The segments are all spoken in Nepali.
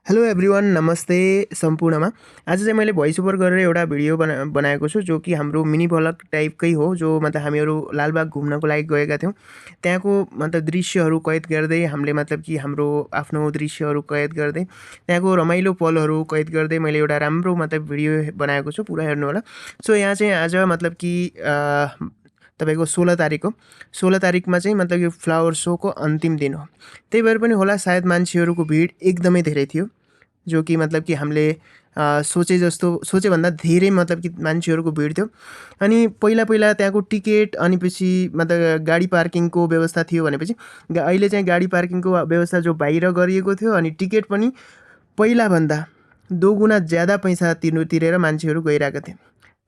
हेलो एभ्रिवान, नमस्ते सम्पूर्णमा। आज चाहिँ मैले भोइस ओभर गरेर एउटा भिडियो बनाएको छु जो कि हाम्रो मिनी भ्लग टाइपकै हो। जो मतलब हामीहरू लालबाग घुम्नको लागि गएका थियौँ। त्यहाँको मतलब दृश्यहरू कैद गर्दै हामीले मतलब कि हाम्रो आफ्नो दृश्यहरू कैद गर्दै त्यहाँको रमाइलो पलहरू कैद गर्दै मैले एउटा राम्रो मतलब भिडियो बनाएको छु। पुरा हेर्नु होला। सो यहाँ चाहिँ आज मतलब कि तपाईको 16 तारिक हो। 16 तारिकमा चाहिँ मतलब यो फ्लावर शोको अन्तिम दिन हो। त्यही भएर पनि होला सायद मान्छेहरूको भिड एकदमै धेरै थियो। जो कि मतलब कि हामीले सोचेभन्दा धेरै मतलब कि मान्छेहरूको भिड थियो। अनि पहिला त्यहाँको टिकट अनि पछि मतलब गाडी पार्किङको व्यवस्था थियो भनेपछि अहिले चाहिँ गाडी पार्किङको व्यवस्था जो बाहिर गरिएको थियो अनि टिकट पनि पहिलाभन्दा 2 गुणा ज्यादा पैसा तिरेर मान्छेहरू गइरहेका थिए।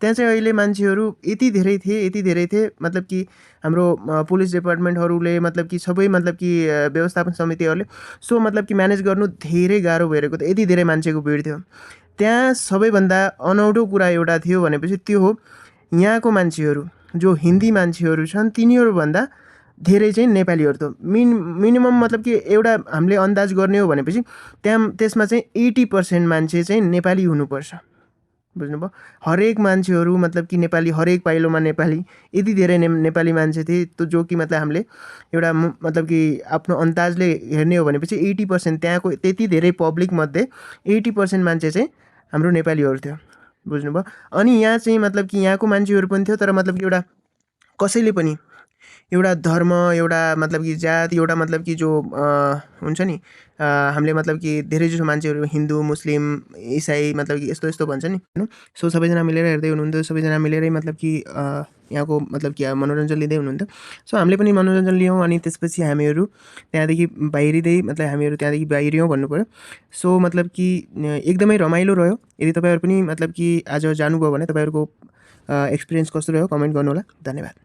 त्यहाँ चाहिँ अहिले मान्छेहरू यति धेरै थिए मतलब कि हाम्रो पुलिस डिपार्टमेन्टहरूले मतलब कि सबै मतलब कि व्यवस्थापन समितिहरूले सो मतलब कि म्यानेज गर्नु धेरै गाह्रो भइरहेको थियो। यति धेरै मान्छेको भिड थियो। त्यहाँ सबैभन्दा अनौठो कुरा एउटा थियो भनेपछि त्यो हो यहाँको मान्छेहरू जो हिन्दी मान्छेहरू छन् तिनीहरूभन्दा धेरै चाहिँ नेपालीहरू थियो। मिनिमम मतलब कि एउटा हामीले अन्दाज गर्ने हो भनेपछि त्यसमा चाहिँ 80% मान्छे चाहिँ नेपाली हुनुपर्छ। बुझ्नुभयो? हरेक मान्छेहरू मतलब कि नेपाली, हरेक पाइलोमा नेपाली, यति धेरै नेपाली मान्छे थिए जो कि मतलब हामीले एउटा मतलब कि आफ्नो अन्दाजले हेर्ने हो भनेपछि 80% त्यहाँको त्यति धेरै पब्लिकमध्ये 80% मान्छे चाहिँ हाम्रो नेपालीहरू थियो। बुझ्नुभयो? अनि यहाँ चाहिँ मतलब कि यहाँको मान्छेहरू पनि थियो, तर मतलब कि एउटा कसैले पनि एउटा धर्म, एउटा मतलब कि जात, एउटा मतलब कि जो हुन्छ नि हामीले मतलब कि धेरै जसो मान्छेहरू हिन्दू, मुस्लिम, इसाई मतलब कि यस्तो भन्छ नि हैन। सो सबैजना मिलेर हेर्दै हुनुहुन्थ्यो। सबैजना मिलेरै मतलब कि यहाँको मतलब कि मनोरञ्जन लिँदै हुनुहुन्थ्यो। सो हामीले पनि मनोरञ्जन लियौँ अनि त्यसपछि हामीहरू त्यहाँदेखि बाहिरिँदै मतलब हामीहरू त्यहाँदेखि बाहिरियौँ भन्नुपऱ्यो। सो मतलब कि एकदमै रमाइलो रह्यो। यदि तपाईँहरू पनि मतलब कि आज जानुभयो भने तपाईँहरूको एक्सपिरियन्स कस्तो रह्यो कमेन्ट गर्नुहोला। धन्यवाद।